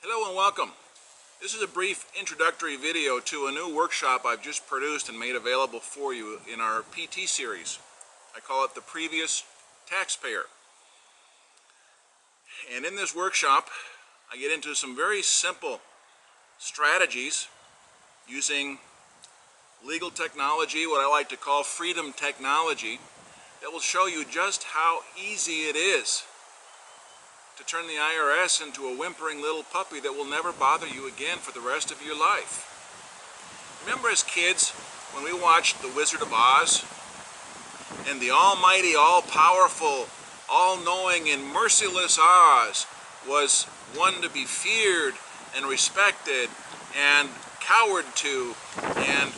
Hello and welcome. This is a brief introductory video to a new workshop I've just produced and made available for you in our PT series. I call it the Previous Taxpayer. And in this workshop, I get into some very simple strategies using legal technology, what I like to call freedom technology, that will show you just how easy it is to turn the IRS into a whimpering little puppy that will never bother you again for the rest of your life. Remember as kids when we watched The Wizard of Oz and the almighty, all-powerful, all-knowing and merciless Oz was one to be feared and respected and cowered to and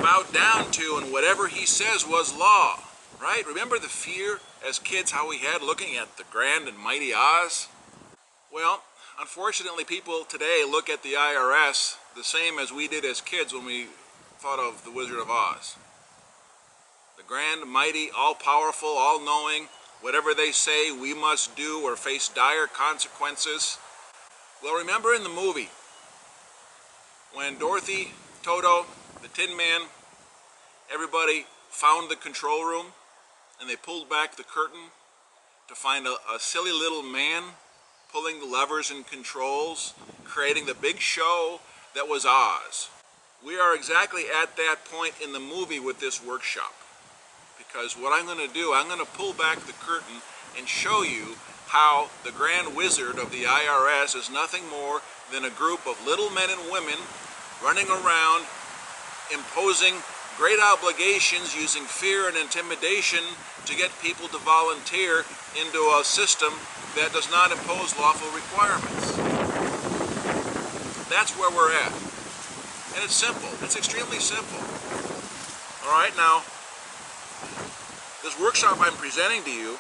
bowed down to, and whatever he says was law, right? Remember the fear as kids how we had looking at the grand and mighty Oz? Well, unfortunately people today look at the IRS the same as we did as kids when we thought of the Wizard of Oz. The grand, mighty, all-powerful, all-knowing, whatever they say we must do or face dire consequences. Well, remember in the movie when Dorothy, Toto, the Tin Man, everybody found the control room and they pulled back the curtain to find a silly little man pulling the levers and controls, creating the big show that was Oz. We are exactly at that point in the movie with this workshop, because what I'm going to do, I'm going to pull back the curtain and show you how the Grand Wizard of the IRS is nothing more than a group of little men and women running around imposing great obligations using fear and intimidation to get people to volunteer into a system that does not impose lawful requirements. That's where we're at. And it's simple. It's extremely simple. Alright, now, this workshop I'm presenting to you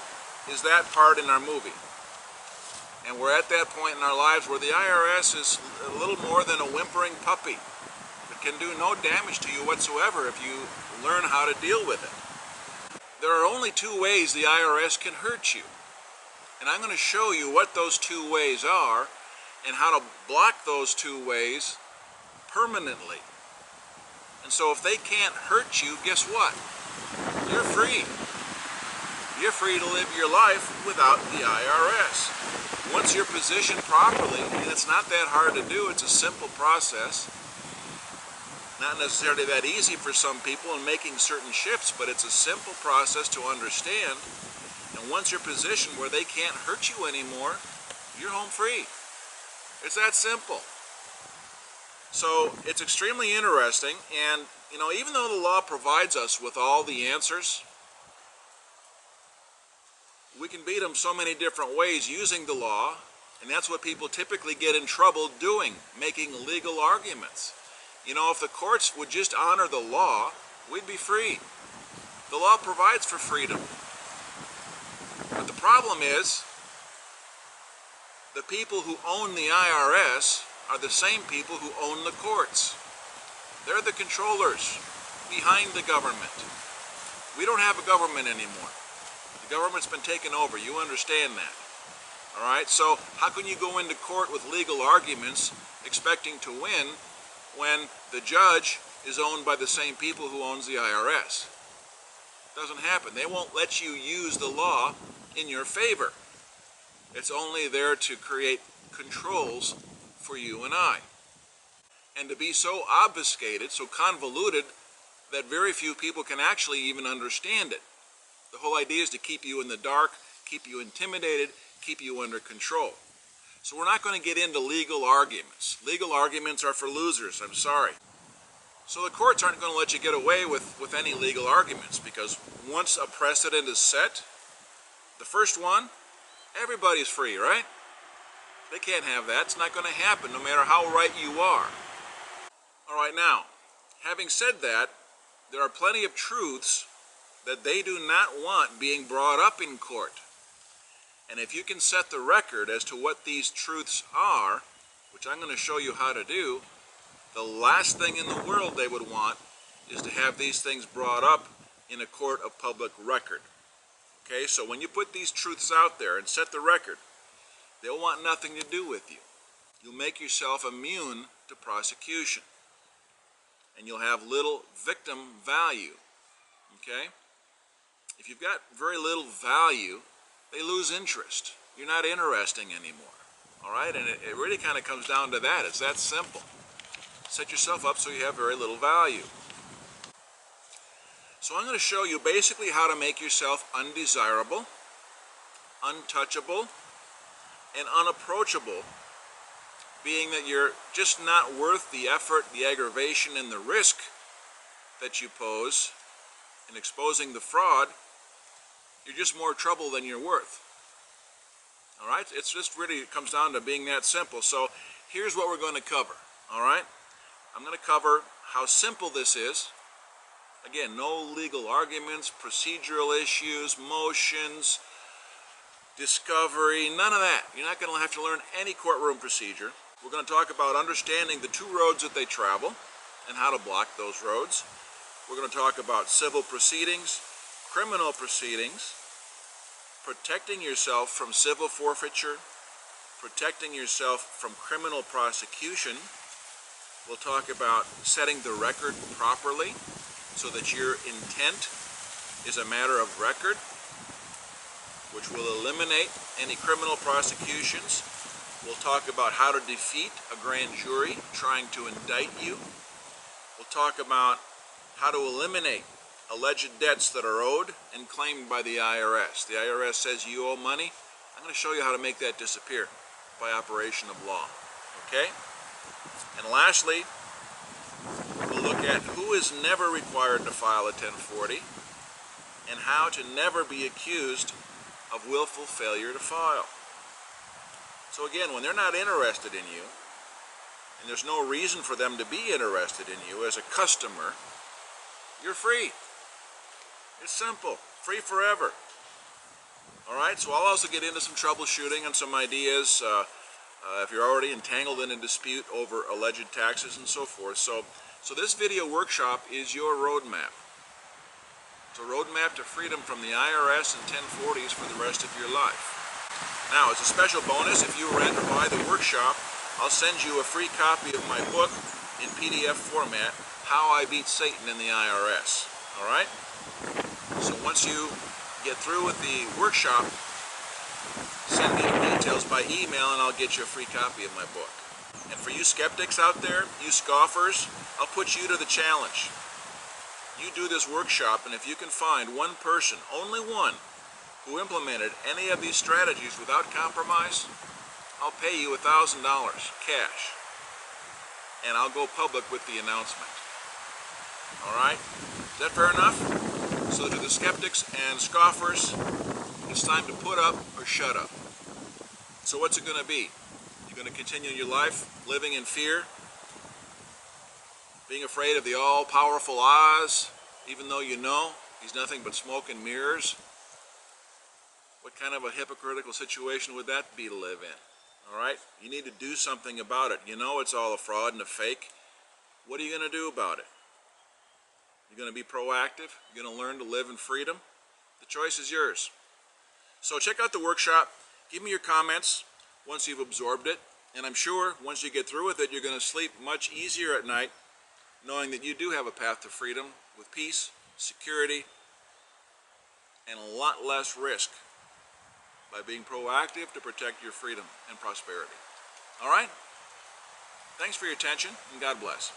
is that part in our movie. And we're at that point in our lives where the IRS is a little more than a whimpering puppy. It can do no damage to you whatsoever if you learn how to deal with it. There are only two ways the IRS can hurt you. And I'm going to show you what those two ways are and how to block those two ways permanently. And so if they can't hurt you, guess what? You're free. You're free to live your life without the IRS. Once you're positioned properly, and it's not that hard to do, it's a simple process. Not necessarily that easy for some people in making certain shifts, but it's a simple process to understand. And once you're positioned where they can't hurt you anymore, you're home free. It's that simple. So it's extremely interesting, and even though the law provides us with all the answers, we can beat them so many different ways using the law, and that's what people typically get in trouble doing, making legal arguments. If the courts would just honor the law, we'd be free. The law provides for freedom. But the problem is, the people who own the IRS are the same people who own the courts. They're the controllers behind the government. We don't have a government anymore. The government's been taken over. You understand that. All right? So how can you go into court with legal arguments expecting to win when the judge is owned by the same people who owns the IRS? It doesn't happen. They won't let you use the law in your favor. It's only there to create controls for you and I. And to be so obfuscated, so convoluted, that very few people can actually even understand it. The whole idea is to keep you in the dark, keep you intimidated, keep you under control. So we're not going to get into legal arguments. Legal arguments are for losers, I'm sorry. So the courts aren't going to let you get away with any legal arguments, because once a precedent is set, the first one, everybody's free, right? They can't have that. It's not going to happen no matter how right you are. All right, now, having said that, there are plenty of truths that they do not want being brought up in court. And if you can set the record as to what these truths are, which I'm going to show you how to do, the last thing in the world they would want is to have these things brought up in a court of public record. Okay, so when you put these truths out there and set the record, they'll want nothing to do with you. you'll make yourself immune to prosecution. And you'll have little victim value. Okay? If you've got very little value, they lose interest. You're not interesting anymore. All right? And it really kind of comes down to that. It's that simple. Set yourself up so you have very little value. So I'm going to show you basically how to make yourself undesirable, untouchable, and unapproachable, being that you're just not worth the effort, the aggravation, and the risk that you pose in exposing the fraud. You're just more trouble than you're worth. All right? It's just really comes down to being that simple. So here's what we're going to cover. All right? I'm going to cover how simple this is. Again, no legal arguments, procedural issues, motions, discovery, none of that. You're not going to have to learn any courtroom procedure. We're going to talk about understanding the two roads that they travel and how to block those roads. We're going to talk about civil proceedings, criminal proceedings, protecting yourself from civil forfeiture, protecting yourself from criminal prosecution. We'll talk about setting the record properly so that your intent is a matter of record, which will eliminate any criminal prosecutions. We'll talk about how to defeat a grand jury trying to indict you. We'll talk about how to eliminate alleged debts that are owed and claimed by the IRS. The IRS says you owe money. I'm going to show you how to make that disappear by operation of law. Okay? And lastly, we'll look at who is never required to file a 1040 and how to never be accused of willful failure to file. So again, when they're not interested in you, and there's no reason for them to be interested in you as a customer, you're free. It's simple. Free forever. All right, so I'll also get into some troubleshooting and some ideas if you're already entangled in a dispute over alleged taxes and so forth. So this video workshop is your roadmap. It's a roadmap to freedom from the IRS and 1040s for the rest of your life. Now, as a special bonus, if you were to buy the workshop, I'll send you a free copy of my book in PDF format, How I Beat Satan in the IRS. All right? So once you get through with the workshop, send me the details by email and I'll get you a free copy of my book. And for you skeptics out there, you scoffers, I'll put you to the challenge. You do this workshop, and if you can find one person, only one, who implemented any of these strategies without compromise, I'll pay you $1,000 cash. And I'll go public with the announcement. All right? Is that fair enough? So to the skeptics and scoffers, it's time to put up or shut up. So what's it going to be? You're going to continue your life living in fear, being afraid of the all-powerful Oz, even though you know he's nothing but smoke and mirrors? What kind of a hypocritical situation would that be to live in? All right? You need to do something about it. You know it's all a fraud and a fake. What are you going to do about it? You're going to be proactive? You're going to learn to live in freedom? The choice is yours. So check out the workshop. Give me your comments once you've absorbed it. And I'm sure once you get through with it, you're going to sleep much easier at night, knowing that you do have a path to freedom with peace, security, and a lot less risk by being proactive to protect your freedom and prosperity. All right? Thanks for your attention, and God bless.